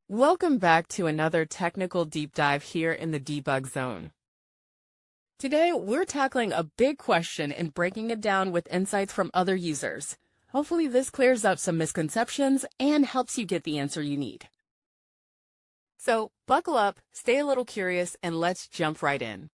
Welcome back to another technical deep dive here in the debug zone. Today, we're tackling a big question and breaking it down with insights from other users. Hopefully this clears up some misconceptions and helps you get the answer you need. So buckle up, stay a little curious, and let's jump right in.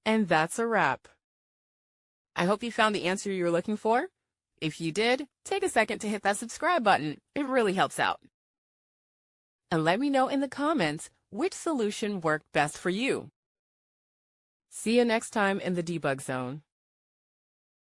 And that's a wrap. I hope you found the answer you were looking for. If you did, take a second to hit that subscribe button. It really helps out. And let me know in the comments which solution worked best for you. See you next time in the debug zone.